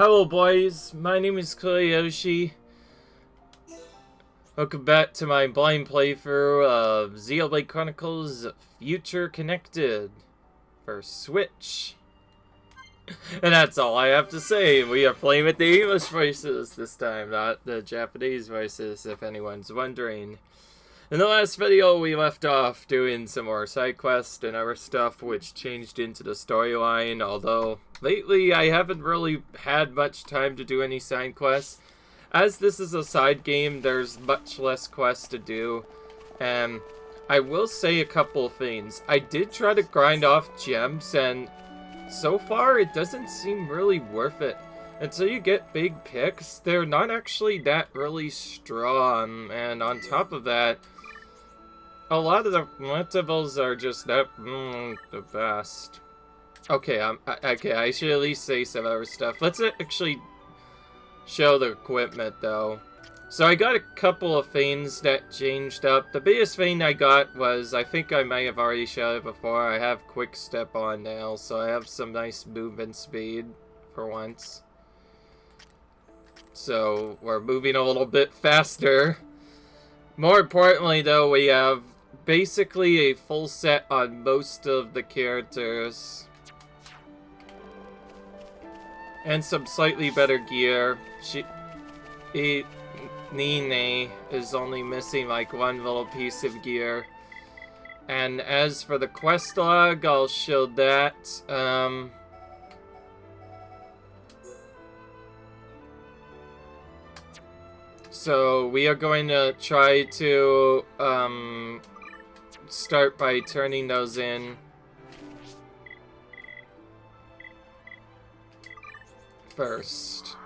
Hello boys, my name is Koyoshi. Welcome back to my blind playthrough of Xenoblade Chronicles Future Connected for Switch. And that's all I have to say. We are playing with the English voices this time, not the Japanese voices, if anyone's wondering. In the last video, we left off doing some more side quests and other stuff, which changed into the storyline, although lately I haven't really had much time to do any side quests. As this is a side game, there's much less quests to do, and I will say a couple of things. I did try to grind off gems, and so far it doesn't seem really worth it. Until you get big picks, they're not actually that really strong, and on top of that, a lot of the collectibles are just not the best. Okay, I should at least say some other stuff. Let's actually show the equipment, though. So I got a couple of things that changed up. The biggest thing I got was, I think I might have already showed it before, I have quick step on now, so I have some nice movement speed for once. So we're moving a little bit faster. More importantly, though, we have basically a full set on most of the characters. And some slightly better gear. Nine is only missing like one little piece of gear. And as for the quest log, I'll show that. So we are going to try to start by turning those in first.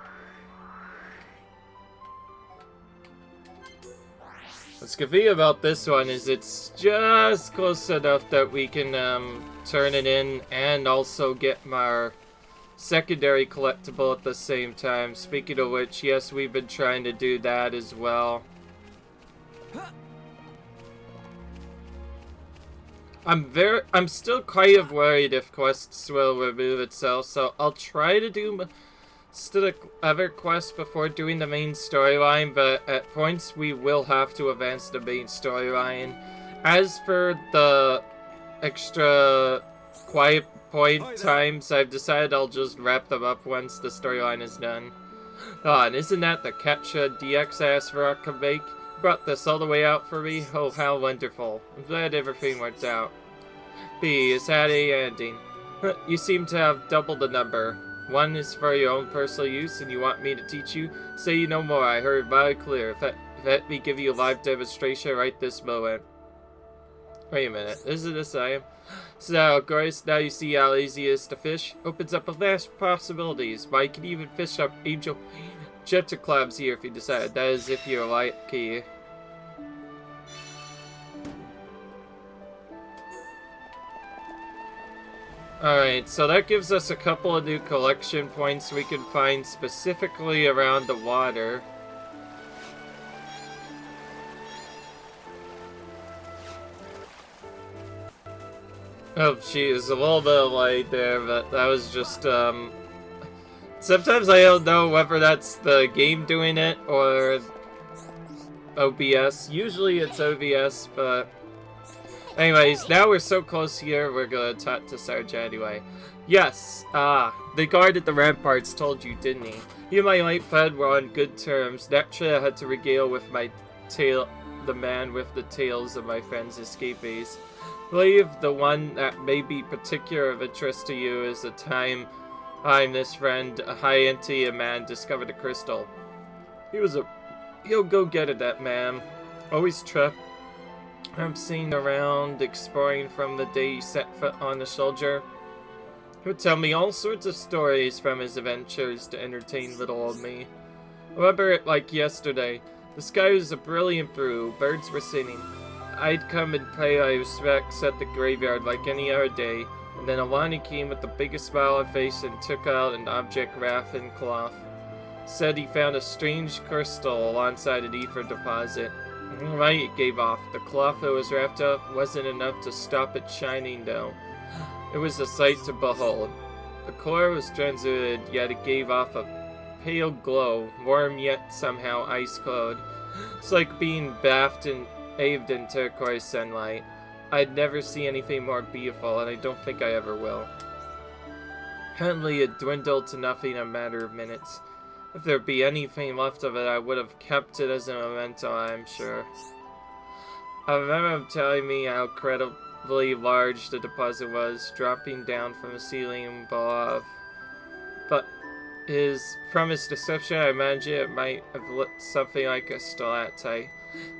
What's good about this one is it's just close enough that we can turn it in and also get our secondary collectible at the same time. Speaking of which, yes, we've been trying to do that as well. I'm still kind of worried if quests will remove itself, so I'll try to do still other quests before doing the main storyline, but at points we will have to advance the main storyline. As for the extra quiet point times, I've decided I'll just wrap them up once the storyline is done. Ah, and isn't that the Capture DX asked for I can make? Brought this all the way out for me? Oh, how wonderful. I'm glad everything worked out. B is had a ending. You seem to have double the number. One is for your own personal use, and you want me to teach you? Say no more, I heard very clear. Let me give you a live demonstration right this moment. Wait a minute, isn't this I am? So, of course, now you see how easy it is to fish. Opens up a vast possibilities, but you can even fish up angel chapter clubs here if you decide. That is if you're lucky. Alright, so that gives us a couple of new collection points we can find specifically around the water. Oh, geez, a little bit of light there, but that was just, sometimes I don't know whether that's the game doing it or OBS. Usually it's OBS, but anyways, now we're so close here, we're gonna talk to Sarge anyway. Yes, the guard at the ramparts told you, didn't he? You and my late friend were on good terms. Naturally, I had to regale with my tale, the man with the tales of my friend's escapees. I believe the one that may be particular of interest to you is the time this friend, a high-entity man, discovered a crystal. He'll go get it, that man. Always trapped. I'm seen around, exploring from the day he set foot on the soldier. He would tell me all sorts of stories from his adventures to entertain little old me. I remember it like yesterday. The sky was a brilliant blue, birds were singing. I'd come and pay my respects at the graveyard like any other day, and then along he came with the biggest smile on face and took out an object wrapped in cloth. Said he found a strange crystal alongside an ether deposit. The light it gave off, the cloth that was wrapped up, wasn't enough to stop it shining though. It was a sight to behold. The core was transmuted, yet it gave off a pale glow, warm yet somehow ice-cold. It's like being bathed in turquoise sunlight. I'd never see anything more beautiful, and I don't think I ever will. Apparently it dwindled to nothing in a matter of minutes. If there be anything left of it, I would have kept it as a memento, I'm sure. I remember him telling me how incredibly large the deposit was, dropping down from the ceiling above. But from his description, I imagine it might have looked something like a stalactite.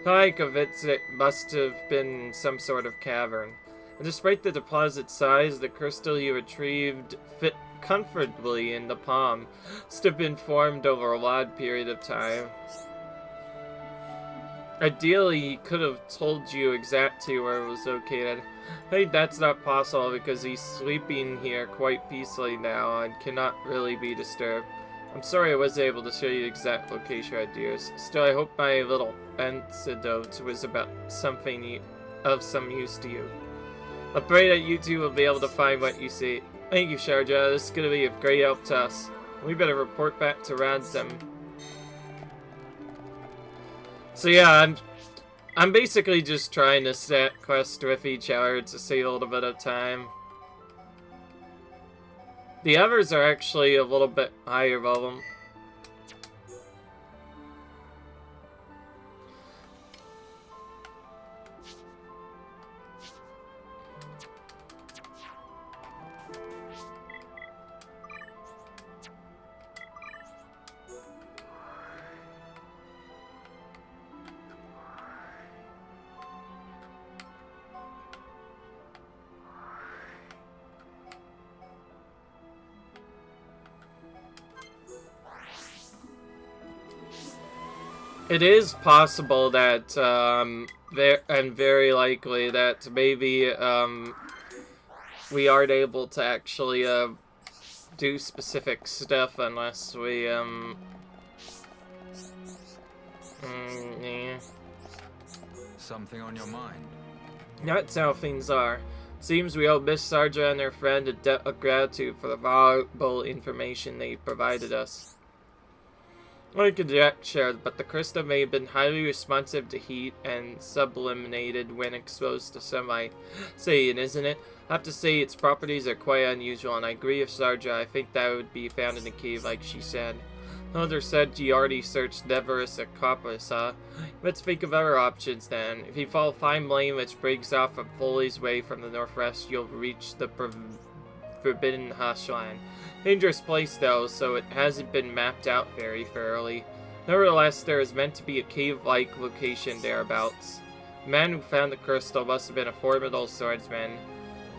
Like of it must have been some sort of cavern. And despite the deposit size, the crystal you retrieved fit comfortably in the palm. Must have been formed over a long period of time. Ideally, he could have told you exactly where it was located. I think that's not possible because he's sleeping here quite peacefully now and cannot really be disturbed. I'm sorry I wasn't able to show you the exact location ideas. Still, I hope my little antidote was about something of some use to you. I pray that you two will be able to find what you see. Thank you, Sharja. This is going to be of great help to us. We better report back to Ransom. So yeah, I'm basically just trying to stack quests with each other to save a little bit of time. The others are actually a little bit higher level. It is possible that, and very likely that maybe, we aren't able to actually, do specific stuff unless we, yeah. Something on your mind? That's how things are. Seems we owe Miss Sarja and her friend a debt of gratitude for the valuable information they provided us. I conjecture, but the crystal may have been highly responsive to heat and sublimated when exposed to sunlight. Saying, isn't it? I have to say its properties are quite unusual, and I agree with Sarja. I think that would be found in a cave, like she said. Mother said you already searched Neverus and Copperus, huh? Let's think of other options then. If you follow Fine Lane, which breaks off from Foley's Way from the northwest, you'll reach the Forbidden Hushline. Dangerous place though, so it hasn't been mapped out very thoroughly. Nevertheless, there is meant to be a cave-like location thereabouts. The man who found the crystal must have been a formidable swordsman.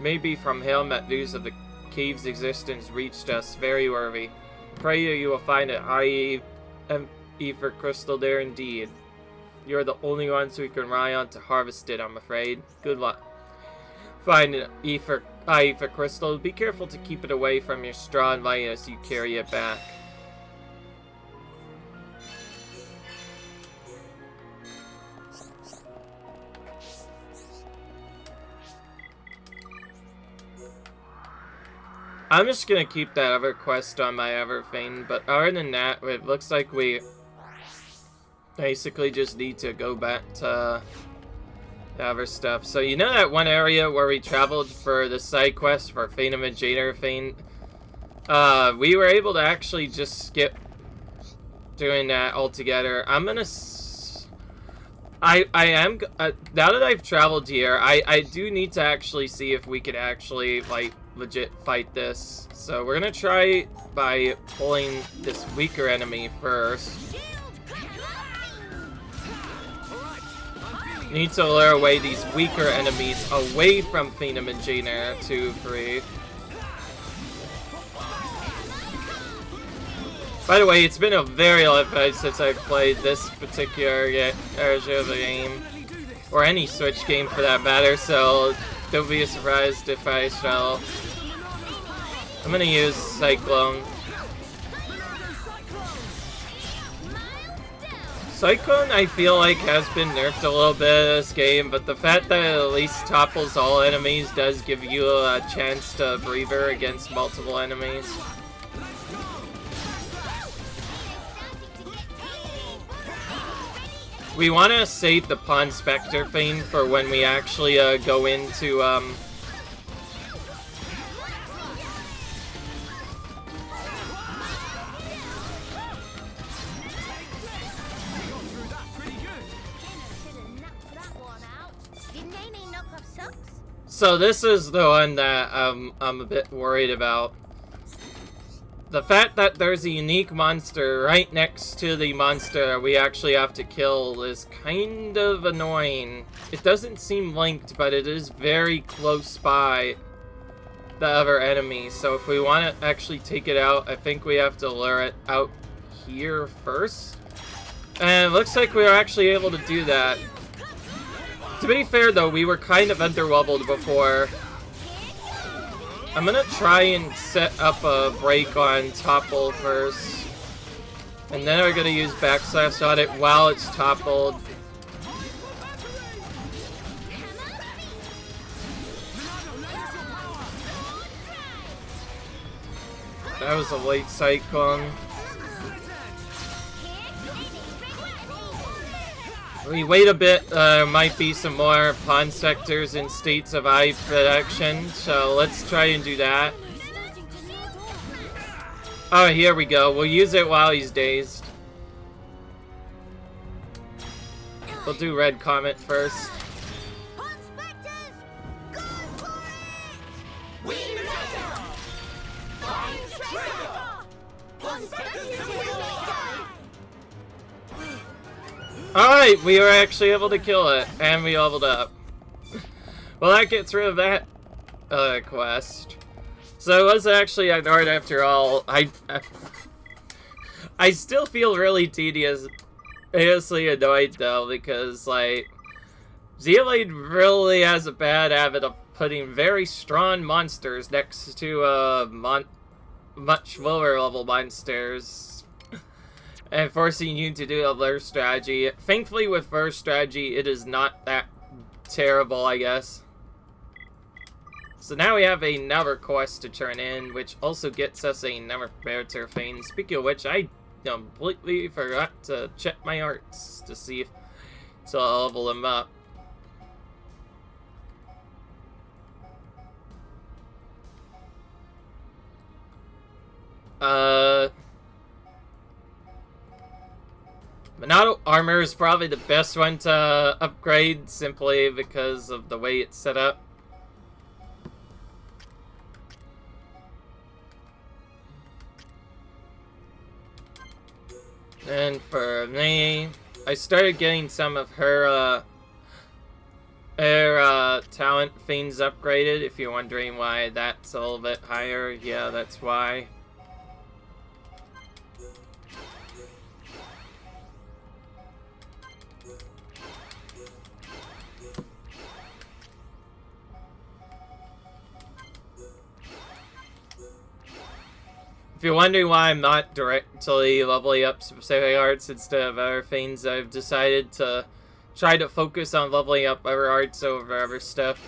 Maybe from him that news of the cave's existence reached us, very worthy. Pray you will find a high ether crystal there indeed. You are the only ones we can rely on to harvest it, I'm afraid. Good luck. Find an ether crystal. Be careful to keep it away from your straw and light as you carry it back. I'm just gonna keep that other quest on my other thing, but other than that, it looks like we basically just need to go back to the other stuff. So you know that one area where we traveled for the side quest for Phantom and Jader thing? We were able to actually just skip doing that altogether. I'm gonna now that I've traveled here, I do need to actually see if we could actually, like, legit fight this. So we're gonna try by pulling this weaker enemy first. Need to lure away these weaker enemies away from Phantom and Jaina 2-3. By the way, it's been a very long time since I've played this particular version of the game, or any Switch game for that matter, so don't be surprised if I struggle. I'm gonna use Cyclone. Cyclone, I feel like, has been nerfed a little bit in this game, but the fact that it at least topples all enemies does give you a chance to breather against multiple enemies. We want to save the Pawn Spectre thing for when we actually go into So this is the one that I'm a bit worried about. The fact that there's a unique monster right next to the monster we actually have to kill is kind of annoying. It doesn't seem linked, but it is very close by the other enemy. So if we want to actually take it out, I think we have to lure it out here first. And it looks like we are actually able to do that. To be fair though, we were kind of underleveled before. I'm gonna try and set up a break on Topple first. And then we're gonna use backslash on it while it's toppled. That was a late cyclone. We wait a bit, might be some more pawn sectors in states of eye protection, so let's try and do that. Oh, here we go. We'll use it while he's dazed. We'll do Red Comet first. Alright, we were actually able to kill it, and we leveled up. Well, that gets rid of that quest. So it was actually an art after all. I still feel really tediously annoyed though, because like Xenoblade really has a bad habit of putting very strong monsters next to much lower level monsters. And forcing you to do a burst strategy. Thankfully, with burst strategy, it is not that terrible, I guess. So now we have another quest to turn in, which also gets us another better thing. Speaking of which, I completely forgot to check my arts to see if to level them up. Monado armor is probably the best one to upgrade, simply because of the way it's set up. And for me, I started getting some of her talent things upgraded. If you're wondering why that's a little bit higher, yeah, that's why. If you're wondering why I'm not directly leveling up specific arts instead of other things, I've decided to try to focus on leveling up other arts over other stuff.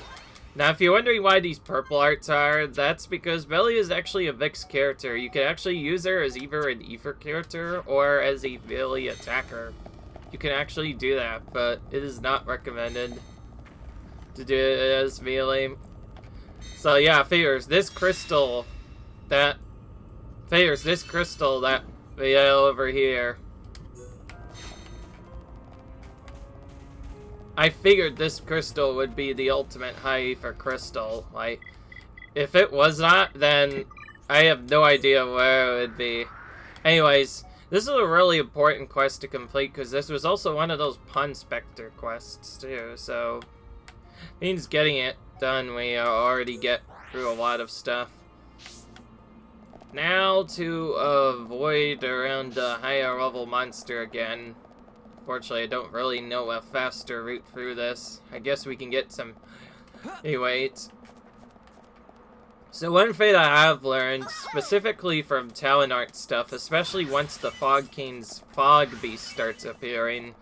Now, if you're wondering why these purple arts are, that's because Belly is actually a Vix character. You can actually use her as either an Ether character or as a melee attacker. You can actually do that, but it is not recommended to do it as melee. So yeah, figures this crystal that we have over here. I figured this crystal would be the ultimate high for crystal. Like, if it was not, then I have no idea where it would be. Anyways, this is a really important quest to complete, because this was also one of those Pawn Spectre quests too, so means getting it done, we already get through a lot of stuff. Now to avoid around a higher level monster again. Fortunately, I don't really know a faster route through this. I guess we can get some... Anyway, so one thing I have learned, specifically from talent art stuff, especially once the Fog King's Fog Beast starts appearing,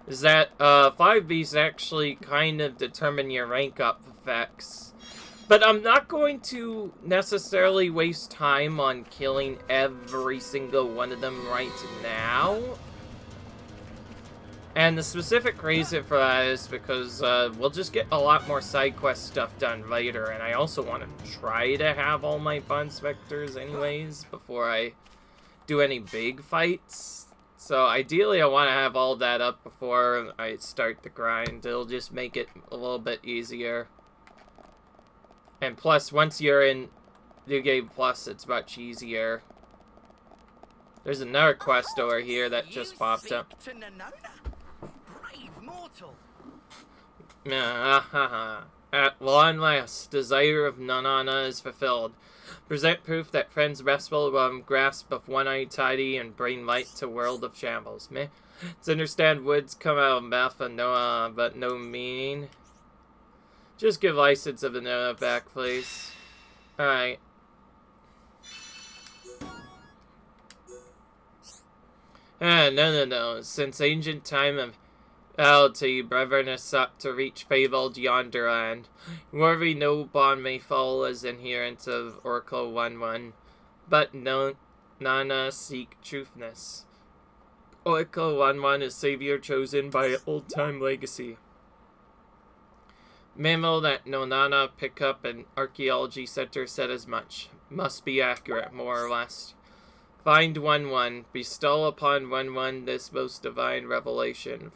is that Fog Beasts actually kind of determine your rank up effects. But I'm not going to necessarily waste time on killing every single one of them right now. And the specific reason for that is because we'll just get a lot more side quest stuff done later, and I also want to try to have all my Von Specters anyways before I do any big fights. So ideally I want to have all that up before I start the grind. It'll just make it a little bit easier. And plus, once you're in New Game Plus, it's much easier. There's another quest over here that just popped up. At long last, desire of Nanana is fulfilled. Present proof that friends wrestle grasp of one-eyed tidy and bring light to world of shambles. Meh. To understand woods come out of mouth of Noah, but no meaning. Just give license of the Noah back, please. Alright. No. Since ancient time of reality, brethren has sought to reach fabled yonder land. Worthy no bond may fall as adherents of Oracle 1-1, but no Nana seek truthness. Oracle 1-1 is savior chosen by old-time legacy. Memo that Nonana pick up an archaeology center said as much. Must be accurate, more or less. Find 1-1. Bestow upon 1-1 this most divine revelation.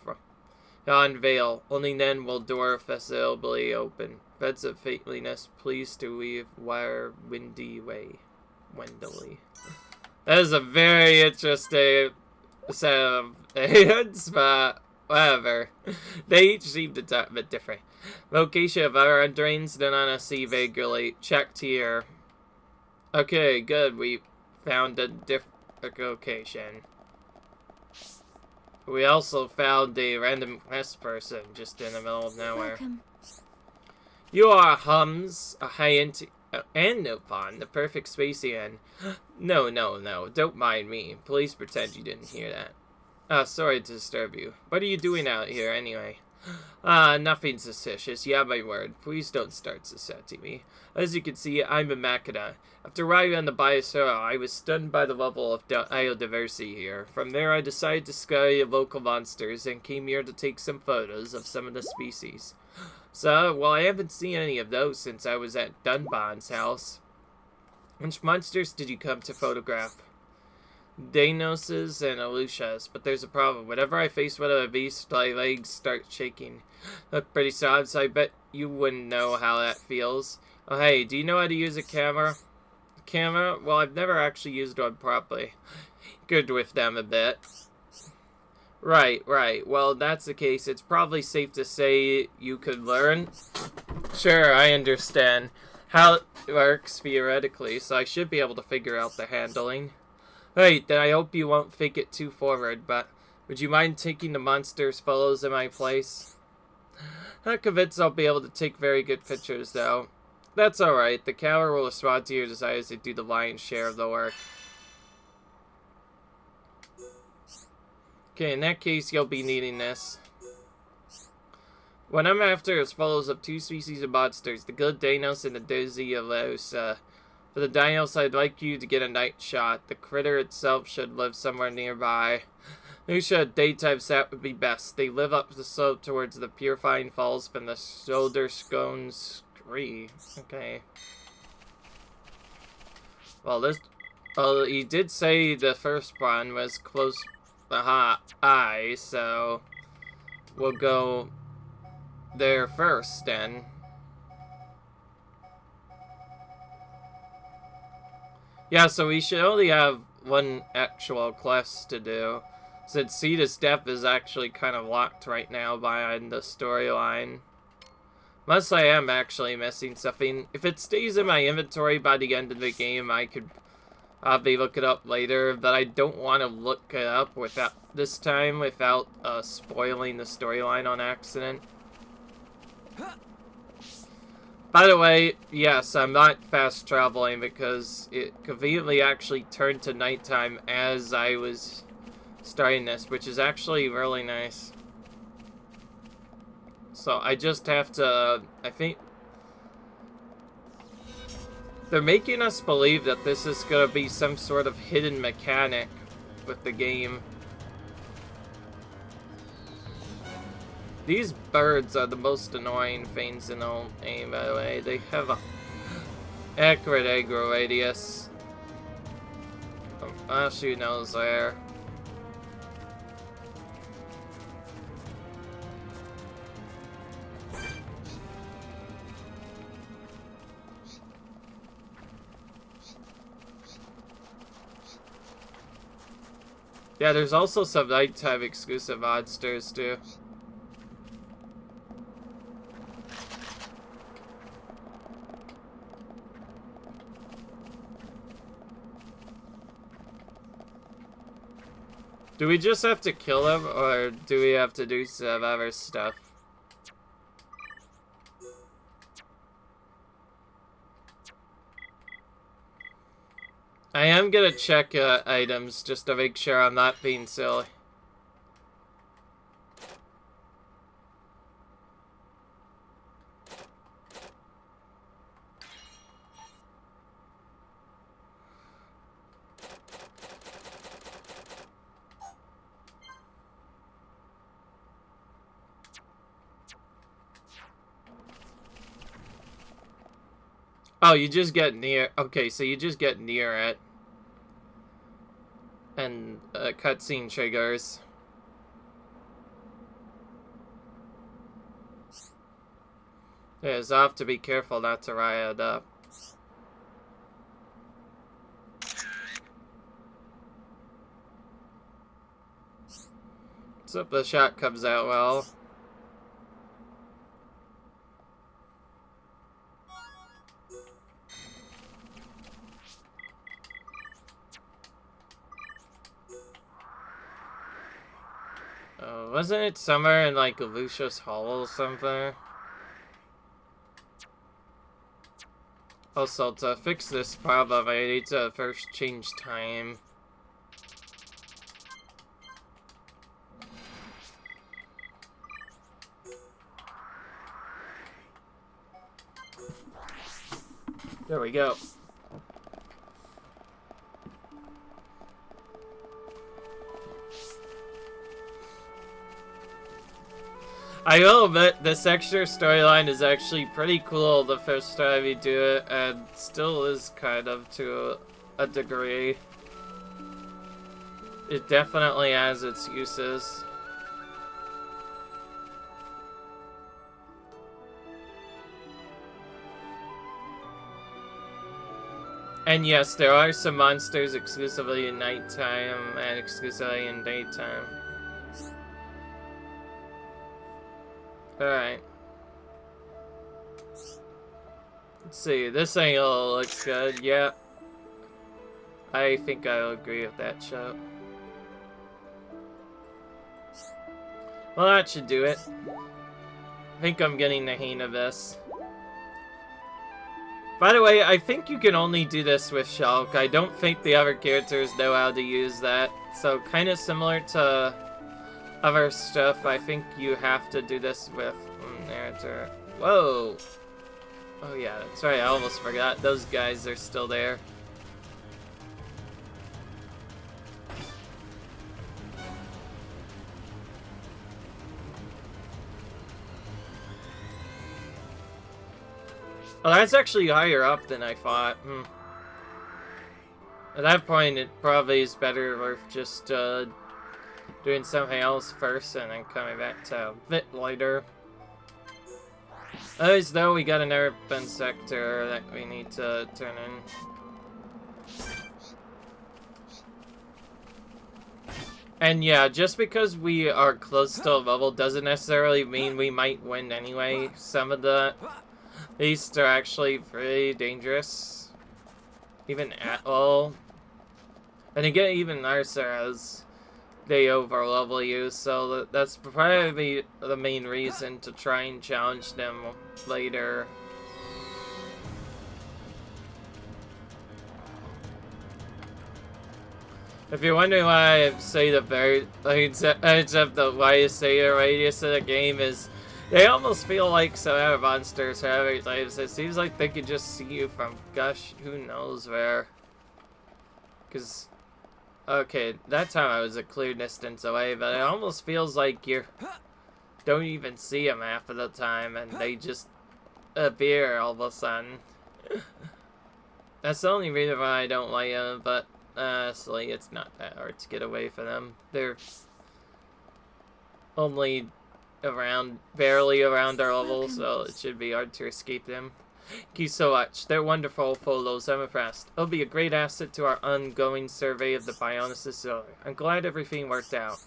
Unveil. Only then will door facility open. Beds of fateliness, please to weave wire windy way. Wendley. That is a very interesting set of hints, but whatever. They each seem to talk a bit different. Location of our drains Nonana Sea vaguely. Checked here. Okay, good. We found a different location. We also found a random quest person just in the middle of nowhere. Welcome. You are Hums, a high-end and Nopon, the perfect Spacian. No, don't mind me. Please pretend you didn't hear that. Sorry to disturb you. What are you doing out here, anyway? Nothing suspicious. Yeah, my word. Please don't start suspecting me. As you can see, I'm a Makina. After arriving on the Biosphera, I was stunned by the level of biodiversity here. From there, I decided to study local monsters and came here to take some photos of some of the species. So, well, I haven't seen any of those since I was at Dunban's house. Which monsters did you come to photograph? Danoses and Alushas, but there's a problem. Whenever I face one of these, my legs start shaking. Look pretty sad, so I bet you wouldn't know how that feels. Oh, hey, do you know how to use a camera? Camera? Well, I've never actually used one properly. Good with them a bit. Right. Well, if that's the case, it's probably safe to say you could learn. Sure, I understand how it works theoretically, so I should be able to figure out the handling. Right, then I hope you won't think it too forward, but would you mind taking the monster's photos in my place? Not convinced I'll be able to take very good pictures, though. That's alright, the camera will respond to your desires to do the lion's share of the work. Okay, in that case, you'll be needing this. What I'm after is photos of two species of monsters, the good Danos and the Dozy of Laosa. For the dinos, I'd like you to get a night shot. The critter itself should live somewhere nearby. Lucia, daytime sat would be best. They live up the slope towards the purifying falls from the shoulder scones tree. Okay. Well, this... Well, he did say the first one was close... so... We'll go there first, then. Yeah, so we should only have one actual quest to do, since Ceda's death is actually kind of locked right now behind the storyline. Unless I am actually missing something. If it stays in my inventory by the end of the game, I could probably look it up later, but I don't want to look it up without this time without spoiling the storyline on accident. By the way, yes, I'm not fast traveling because it conveniently actually turned to nighttime as I was starting this, which is actually really nice. So I just have to, I think, they're making us believe that this is going to be some sort of hidden mechanic with the game. These birds are the most annoying things in the game, by the way. They have a accurate aggro radius. She knows where. Yeah, there's also some nighttime exclusive monsters too. Do we just have to kill them, or do we have to do some other stuff? I am gonna check items just to make sure I'm not being silly. Oh, you just get near. Okay, so you just get near it. And cutscene triggers. Yeah, it's off to be careful not to riot up. So if the shot comes out well. Wasn't it somewhere in like Lucius Hall or something? Also, to fix this problem, I need to first change time. There we go. I will admit, this extra storyline is actually pretty cool the first time you do it, and still is kind of to a degree. It definitely has its uses. And yes, there are some monsters exclusively in nighttime and exclusively in daytime. Alright. Let's see, this angle looks good, yeah. I think I'll agree with that shot. Well, that should do it. I think I'm getting the hang of this. By the way, I think you can only do this with Shulk. I don't think the other characters know how to use that. So, kind of similar to other stuff, I think you have to do this with narrator. Whoa! Oh yeah, that's right, I almost forgot. Those guys are still there. Oh, that's actually higher up than I thought. At that point, it probably is better worth just doing something else first and then coming back to a bit later. As though we got an urban sector that we need to turn in. And yeah, just because we are close to a level doesn't necessarily mean we might win anyway. Some of the beasts are actually pretty dangerous. Even at all. And again, even Narsa, they overlevel you, so that's probably the main reason to try and challenge them later. If you're wondering why I say the very, except why I say the radius of the game is, they almost feel like some other monsters have it. It seems like they could just see you from, gosh, who knows where. Because, okay, that time I was a clear distance away, but it almost feels like you're don't even see them half of the time, and they just appear all of a sudden. That's the only reason why I don't like them, but honestly, it's not that hard to get away from them. They're only barely around our level, so it should be hard to escape them. Thank you so much. They're wonderful photos. I'm impressed. It'll be a great asset to our ongoing survey of the Bionis Zone. I'm glad everything worked out.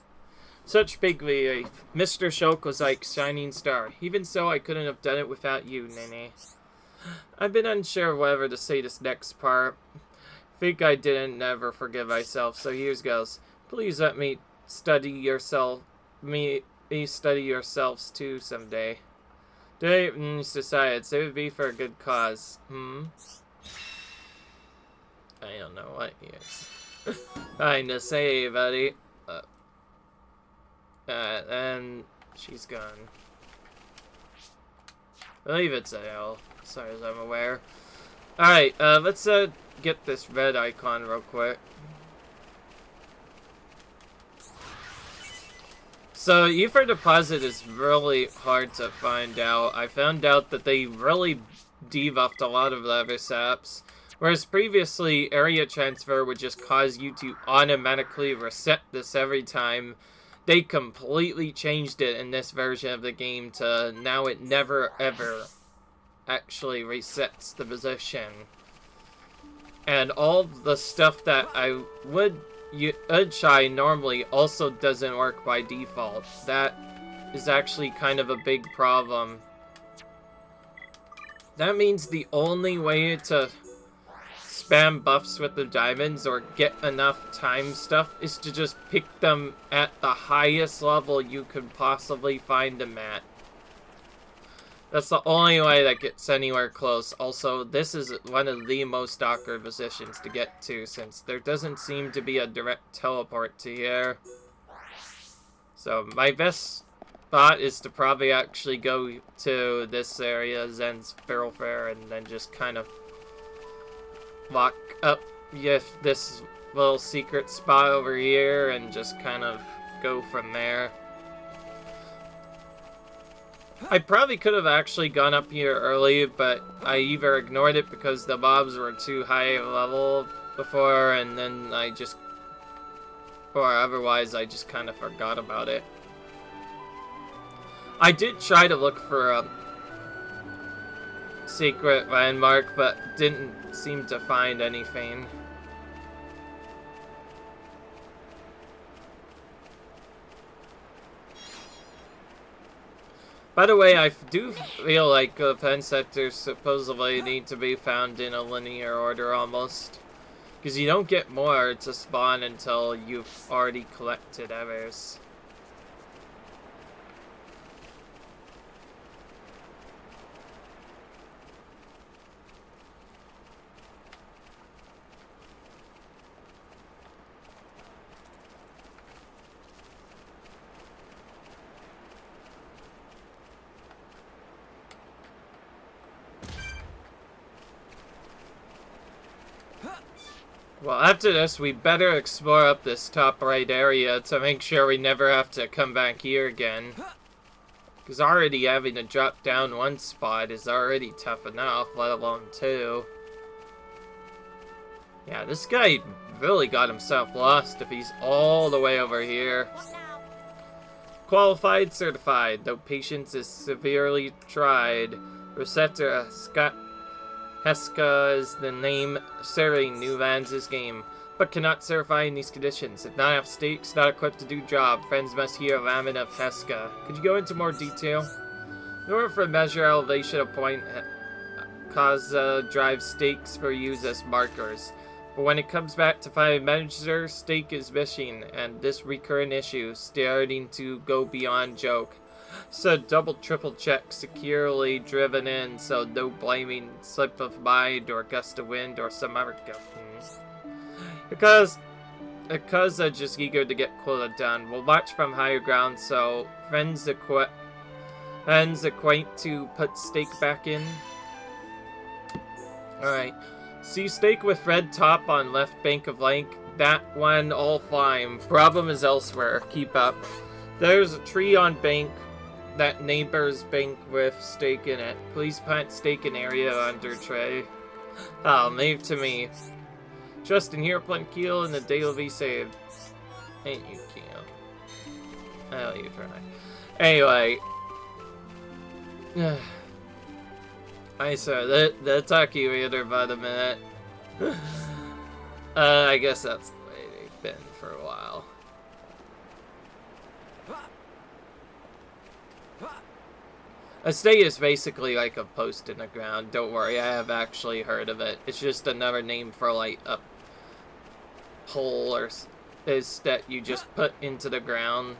Such big relief. Mr. Shulk was like shining star. Even so, I couldn't have done it without you, Nene. I've been unsure of whether to say this next part. Think I didn't never forgive myself, so here's goes. Please let me study yourselves too someday. Today, decided it would be for a good cause. I don't know what he is. Fine to say, buddy. And she's gone. I believe it's a L, as far as I'm aware. Alright, let's get this red icon real quick. So, Ether Deposit is really hard to find out. I found out that they really debuffed a lot of the other saps. Whereas previously, Area Transfer would just cause you to automatically reset this every time. They completely changed it in this version of the game to now it never ever actually resets the position. And all the stuff that I would try normally also doesn't work by default. That is actually kind of a big problem. That means the only way to spam buffs with the diamonds or get enough time stuff is to just pick them at the highest level you could possibly find them at. That's the only way that gets anywhere close. Also, this is one of the most awkward positions to get to, since there doesn't seem to be a direct teleport to here. So, my best thought is to probably actually go to this area, Zen's Thoroughfare, and then just kind of lock up this little secret spot over here, and just kind of go from there. I probably could have actually gone up here early, but I either ignored it because the mobs were too high of a level before, and then or otherwise I just kind of forgot about it. I did try to look for a secret landmark, but didn't seem to find anything. By the way, I do feel like pen sectors supposedly need to be found in a linear order almost. Because you don't get more to spawn until you've already collected others. Well, after this, we better explore up this top right area to make sure we never have to come back here again. Because already having to drop down one spot is already tough enough, let alone two. Yeah, this guy really got himself lost if he's all the way over here. Qualified, certified, though patience is severely tried. Rosetta Scott Heska is the name serving new lands this game, but cannot certify in these conditions. If not have stakes, not equipped to do job, friends must hear Lamin of Heska. Could you go into more detail? In order for measure elevation of point, cause drive stakes for use as markers. But when it comes back to find measure, stake is missing, and this recurrent issue starting to go beyond joke. So double triple check securely driven in, so no blaming slip of mind or gust of wind or some other because I'm just eager to get quota done. We'll watch from higher ground, so friends acquaint to put stake back in. Alright. See stake with red top on left bank of lake. That one all fine. Problem is elsewhere. Keep up. There's a tree on bank that neighbor's bank with steak in it. Please plant steak in area under tray. Oh, leave to me. Trust in here, Plenkeel, and the day will be saved. Ain't you, Keel? I'll leave for now. Anyway. I saw the talkie reader by the minute. I guess that's the way they've been for a while. A stake is basically like a post in the ground. Don't worry, I have actually heard of it. It's just another name for like a hole or is that you just put into the ground.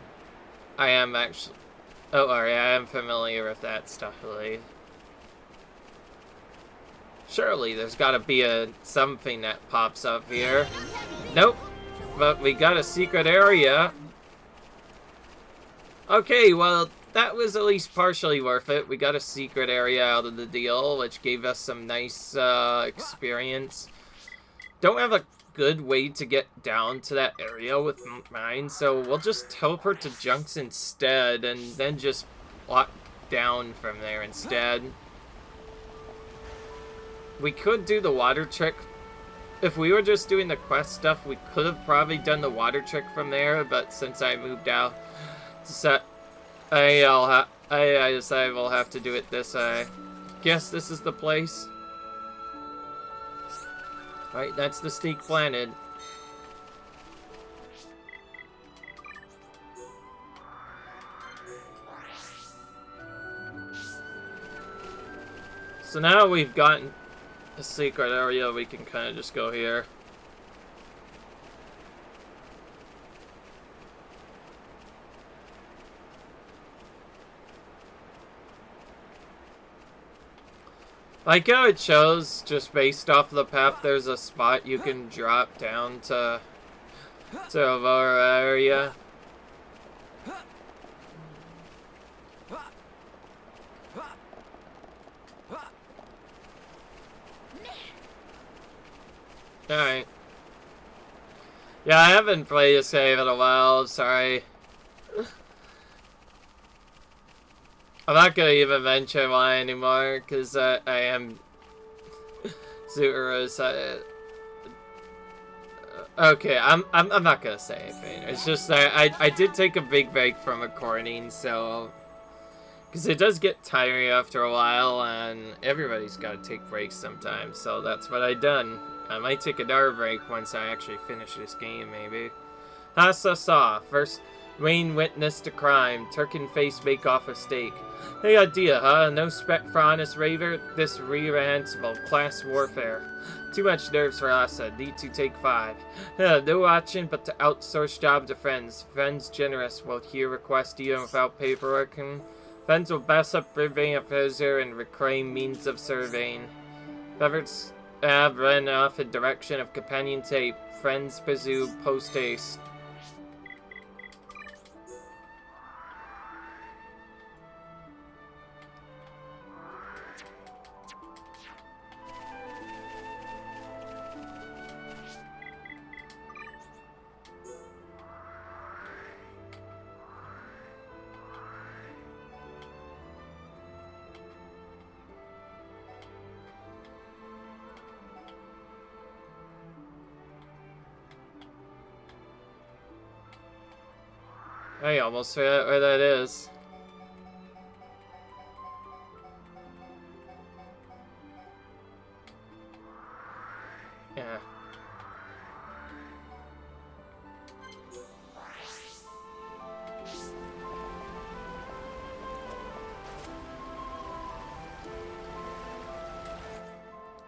I am actually... Oh, alright, I am familiar with that stuff, really. Surely there's gotta be something that pops up here. Nope. But we got a secret area. Okay, well, that was at least partially worth it. We got a secret area out of the deal, which gave us some nice experience. Don't have a good way to get down to that area with mine, so we'll just teleport to Junks instead, and then just walk down from there instead. We could do the water trick. If we were just doing the quest stuff, we could have probably done the water trick from there, but since I moved out to set... I decided we'll have to do it this way. Guess this is the place. Right, that's the stake planted. So now we've gotten a secret area, we can kind of just go here. Like how it shows, just based off the path, there's a spot you can drop down to a lower area. Alright. Yeah, I haven't played a save in a while, sorry. I'm not gonna even mention why anymore, because I am super excited. Okay, I'm not gonna say anything. It's just that I did take a big break from recording, so... Because it does get tiring after a while, and everybody's gotta take breaks sometimes, so that's what I done. I might take another break once I actually finish this game, maybe. Saw. First, Wayne witnessed a crime. Turkin face make off a stake. Hey idea, huh? No spec for honest raver? This reprehensible class warfare. Too much nerves for us. Need to take 5. No option but to outsource job to friends. Friends generous will here request even without paperwork. Friends will pass up surveying affairs and reclaim means of surveying. Efforts have run off in direction of companion tape. Friends pursue post haste. I almost forgot where that is. Yeah.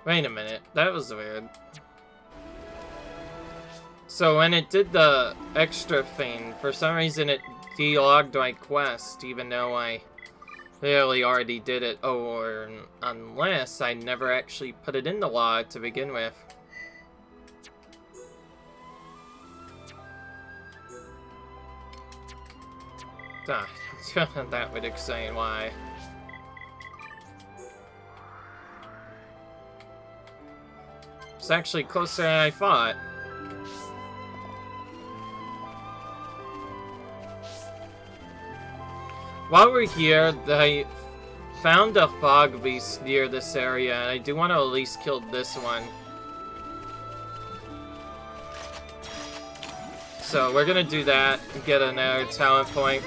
Wait a minute, that was weird. So when it did the extra thing, for some reason it de-logged my quest, even though I clearly already did it. Or unless I never actually put it in the log to begin with. Ah, that would explain why. It's actually closer than I thought. while we're here, I found a fog beast near this area, and I do want to at least kill this one. So we're gonna do that and get another talent point.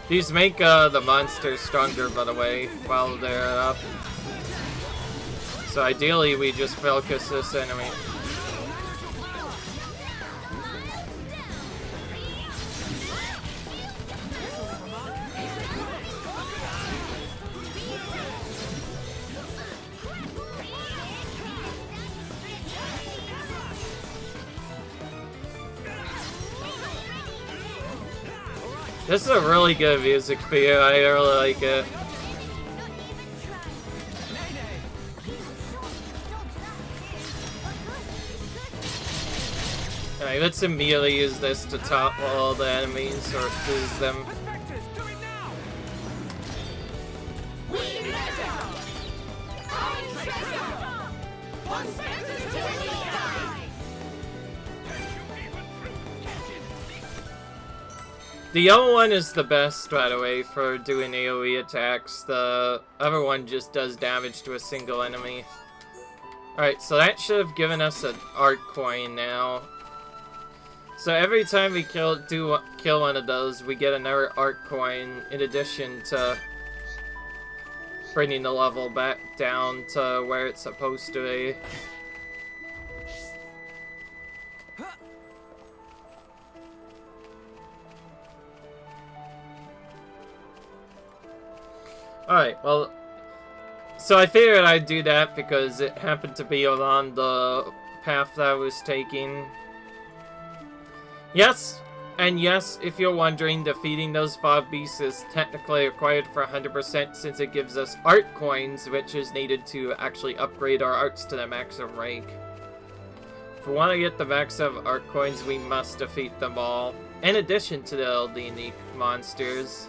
These make the monsters stronger, by the way, while they're up. So ideally, we just focus this enemy. This is a really good music video. I really like it. Alright, let's immediately use this to top all the enemies or lose them. The yellow one is the best, by the way, for doing AoE attacks. The other one just does damage to a single enemy. Alright, so that should have given us an art coin now. So every time we kill one of those, we get another art coin in addition to bringing the level back down to where it's supposed to be. Alright, well, so I figured I'd do that because it happened to be along the path that I was taking. Yes, and yes, if you're wondering, defeating those fog beasts is technically required for 100% since it gives us art coins, which is needed to actually upgrade our arts to the maximum rank. If we want to get the max of art coins, we must defeat them all, in addition to the unique monsters.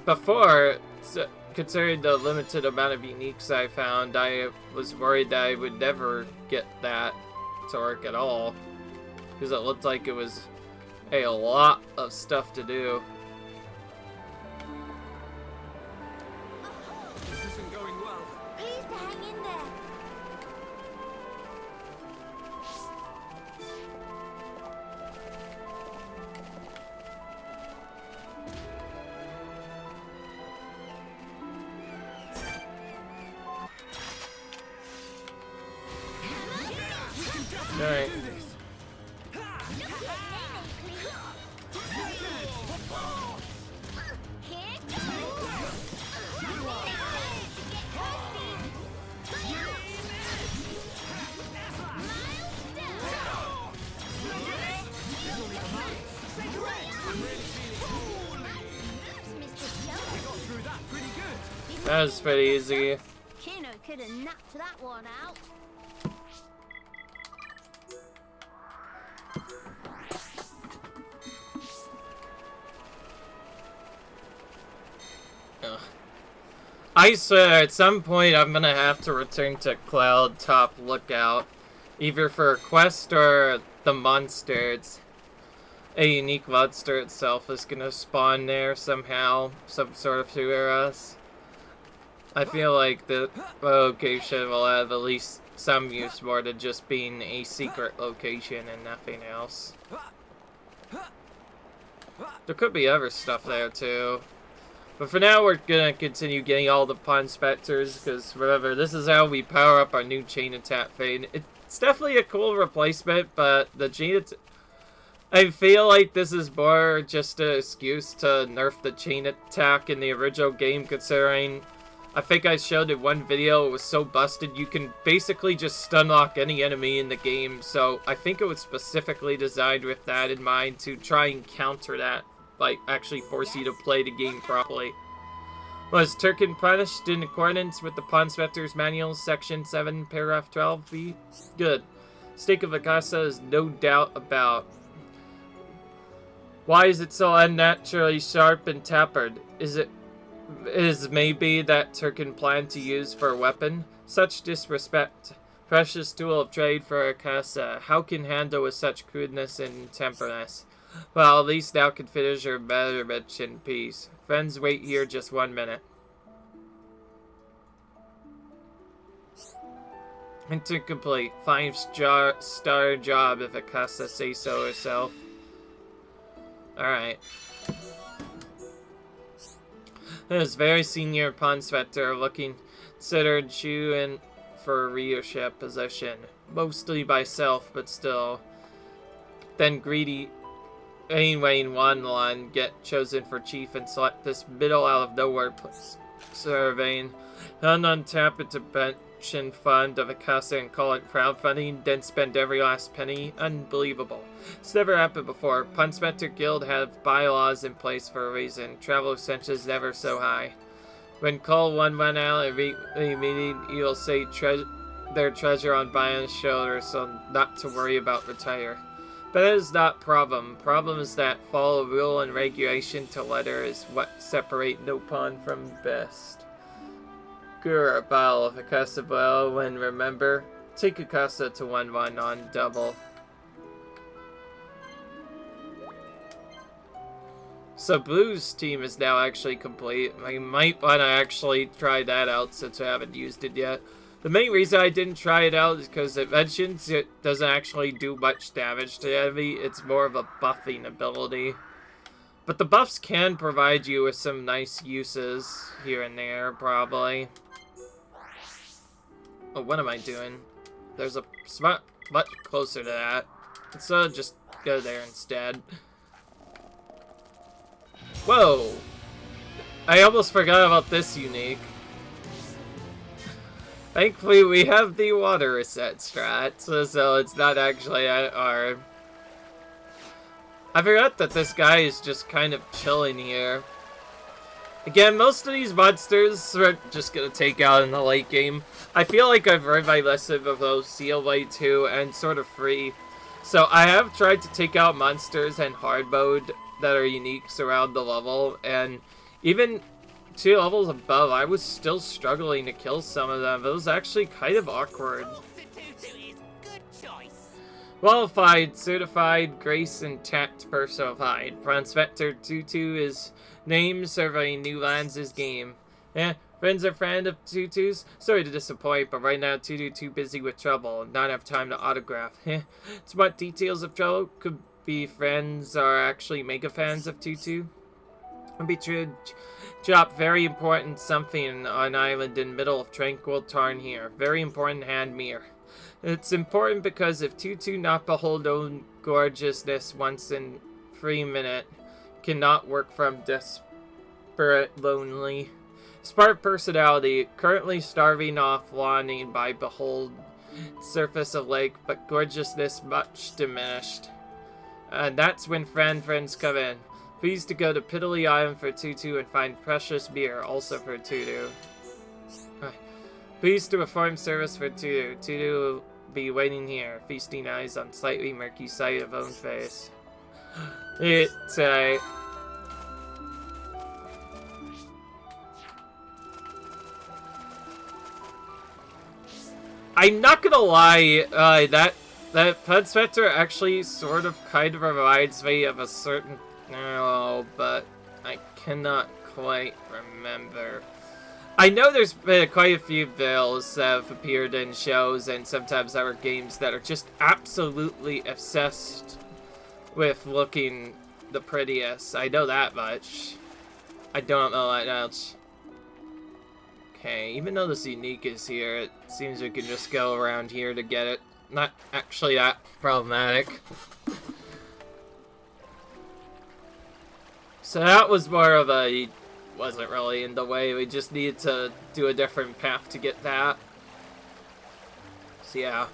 Before, considering the limited amount of uniques I found, I was worried that I would never get that to work at all. Because it looked like it was a lot of stuff to do. This isn't going well. Please hang in there. Alright. That was pretty easy. Kino could have knocked that one out. I swear, at some point I'm gonna have to return to Cloud Top Lookout. Either for a quest or the monster. A unique monster itself is gonna spawn there somehow. Some sort of to us. I feel like the location will have at least some use more than just being a secret location and nothing else. There could be other stuff there too. But for now, we're gonna continue getting all the Pawn Specters, because remember, this is how we power up our new Chain Attack Fade. It's definitely a cool replacement, but the Chain Attack... I feel like this is more just an excuse to nerf the Chain Attack in the original game, considering... I think I showed in one video, it was so busted, you can basically just stun lock any enemy in the game, so I think it was specifically designed with that in mind to try and counter that. Like, actually force you to play the game properly. Was Turkin punished in accordance with the Pawn Specters Manual, Section 7, Paragraph 12b? Good. Stake of Akasa is no doubt about. Why is it so unnaturally sharp and tapered? Is it is maybe that Turkin planned to use for a weapon. Such disrespect. Precious tool of trade for Akasa. How can handle with such crudeness and temperness? Well, at least now can finish your betterment in peace. Friends, wait here just 1 minute. Enter complete. 5-star job if Akasa say so herself. Alright. This very senior Ponsvetter looking considered you in for a leadership position. Mostly by self, but still. Then greedy Wayne Wanlon get chosen for chief and select this middle out of nowhere place. Surveying an untapped intervention fund of Akasa and call it crowdfunding, then spend every last penny. Unbelievable. It's never happened before. Ponsvetter Guild have bylaws in place for a reason. Travel expenses never so high. When call one run out at a meeting, you'll say their treasure on Bayon's shoulder, so not to worry about retire. But that is not problem. Problem is that follow rule and regulation to letter is what separate Nopon from best. Gura Bal of Akasa Bal, when remember, take Akasa to 1-1 on double. So Blue's team is now actually complete. I might want to actually try that out since I haven't used it yet. The main reason I didn't try it out is because it mentions it doesn't actually do much damage to enemy. It's more of a buffing ability. But the buffs can provide you with some nice uses here and there, probably. Oh, what am I doing? There's a spot much closer to that. So just go there instead. Whoa! I almost forgot about this unique. Thankfully, we have the water reset strat, so it's not actually at our... I forgot that this guy is just kind of chilling here. Again, most of these monsters are just gonna take out in the late game. I feel like I've learned my lesson of both Xenoblade 2 and sort of free. So I have tried to take out monsters in hard mode that are uniques around the level, and even 2 levels above, I was still struggling to kill some of them. It was actually kind of awkward. Qualified, certified, grace, and tact personified. Ponsvetter Tutu is name, surveying new lands is game. Friends are friend of Tutu's? Sorry to disappoint, but right now Tutu too busy with trouble and not have time to autograph. Smart details of trouble could be friends are actually mega fans of Tutu. Would be true. Drop very important something on island in middle of tranquil tarn here. Very important hand mirror. It's important because if Tutu not behold own gorgeousness once in 3 minute, cannot work from desperate lonely. Spark personality, currently starving off lawning by behold surface of lake, but gorgeousness much diminished. And that's when friends come in. Pleased to go to Piddly Island for Tutu and find precious beer, also for Tutu. Pleased to perform service for Tutu. Tutu will be waiting here, feasting eyes on slightly murky sight of own face. I'm not gonna lie, that Ponsvetter actually sort of kind of reminds me of a certain... No, but I cannot quite remember. I know there's been quite a few bills that have appeared in shows and sometimes other games that are just absolutely obsessed with looking the prettiest. I know that much. I don't know that much. Okay, even though this unique is here, it seems we can just go around here to get it. Not actually that problematic. So that was more of a... wasn't really in the way, we just needed to do a different path to get that. So yeah.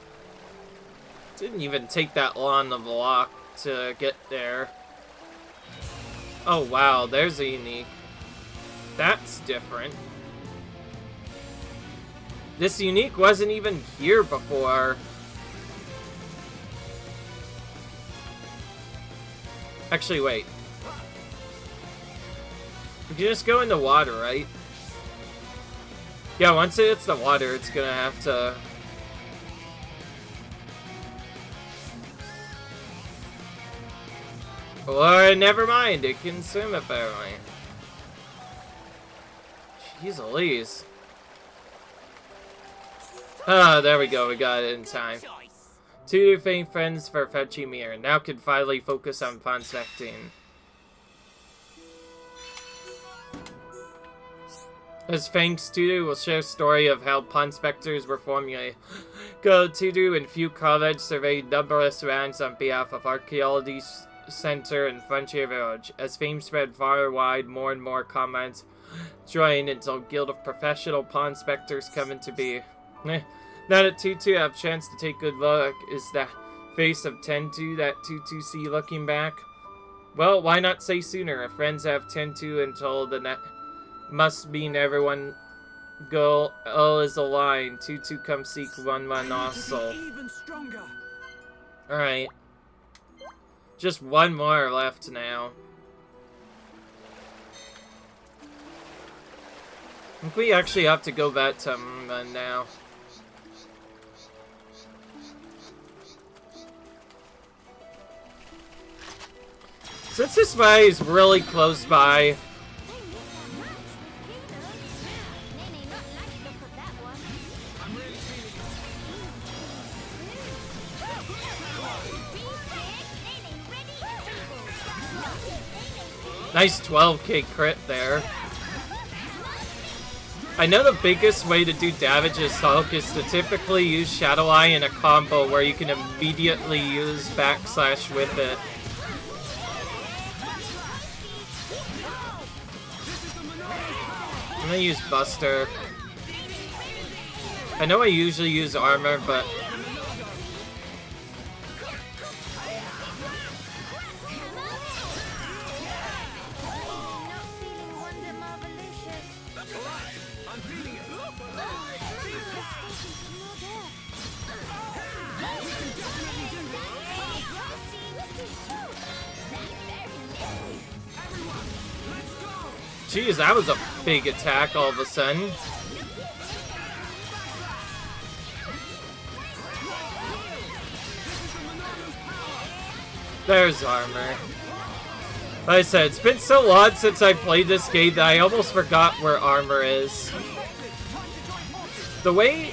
Didn't even take that long of a walk to get there. Oh wow, there's a unique. That's different. This unique wasn't even here before. Actually, wait. You can just go in the water, right? Yeah, once it hits the water, it's gonna have to... Or, never mind, it can swim apparently. Jeez Louise. Ah, there we go, we got it in time. Two faint friends for Fetchimir now can finally focus on prospecting. As thanks, Tudu will share a story of how prospectors were formulated. Go Tudu and few college surveyed numberless rounds on behalf of Archaeology Center and Frontier Village. As fame spread far and wide, more and more comments joined until Guild of Professional Prospectors come into being. Now that Tutu have a chance to take good look, is the face of Tentu that Tutu see looking back? Well, why not say sooner? If friends have Tentu until the net must mean everyone goal is aligned. Tutu come seek one also. Alright. Just one more left now. I think we actually have to go back to Munman now. Since this way is really close by, nice 12k crit there. I know the biggest way to do Davage's Hulk is to typically use Shadow Eye in a combo where you can immediately use backslash with it. I'm gonna use Buster. I know I usually use armor, but... Jeez, that was a big attack all of a sudden. There's armor. Like I said, it's been so long since I played this game that I almost forgot where armor is. The way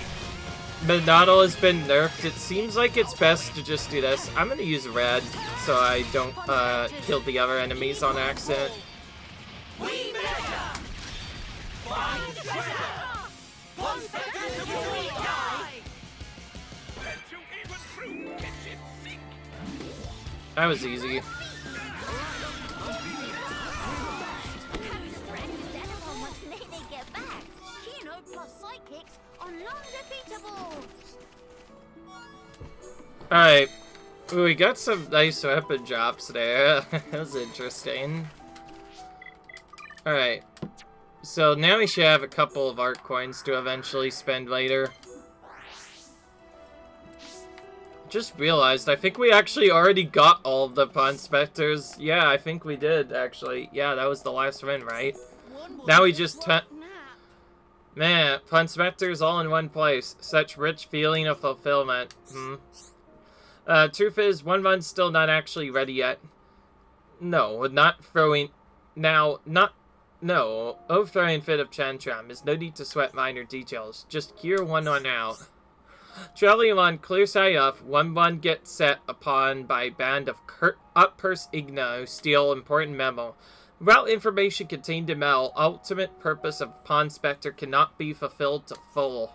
Monado has been nerfed, it seems like it's best to just do this. I'm gonna use red so I don't kill the other enemies on accident. That was easy. Alright. We got some nice weapon drops there. That was interesting. Alright. So now we should have a couple of art coins to eventually spend later. Just realized, I think we actually already got all of the prospectors. Yeah, I think we did, actually. Yeah, that was the last win, right? Now we just... Man, prospectors all in one place. Such rich feeling of fulfillment. Truth is, one run's still not actually ready yet. No, not throwing... Now, not... No, overthrowing fit of Chantram is no need to sweat minor details. Just gear one on out. Traveling along clear side up, one gets set upon by a band of Utpurse Igna who steal important memo. Route information contained in Mel, ultimate purpose of Prospector cannot be fulfilled to full.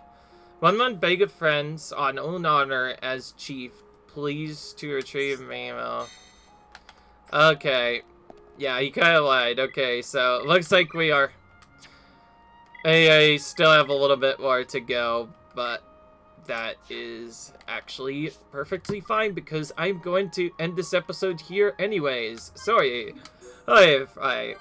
One beg of friends on own honor as chief, please to retrieve memo. Okay. Yeah, he kind of lied. Okay, so it looks like we are... I still have a little bit more to go, but that is actually perfectly fine because I'm going to end this episode here anyways. Sorry. If I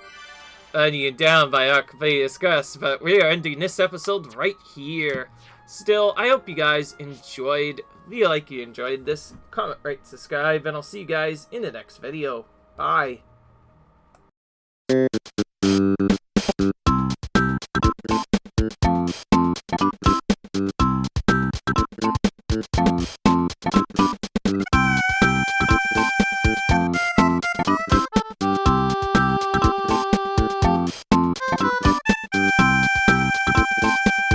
let you down by Arcavius Gus, but we are ending this episode right here. Still, I hope you guys enjoyed. If you like you enjoyed this, comment, rate, subscribe, and I'll see you guys in the next video. Bye.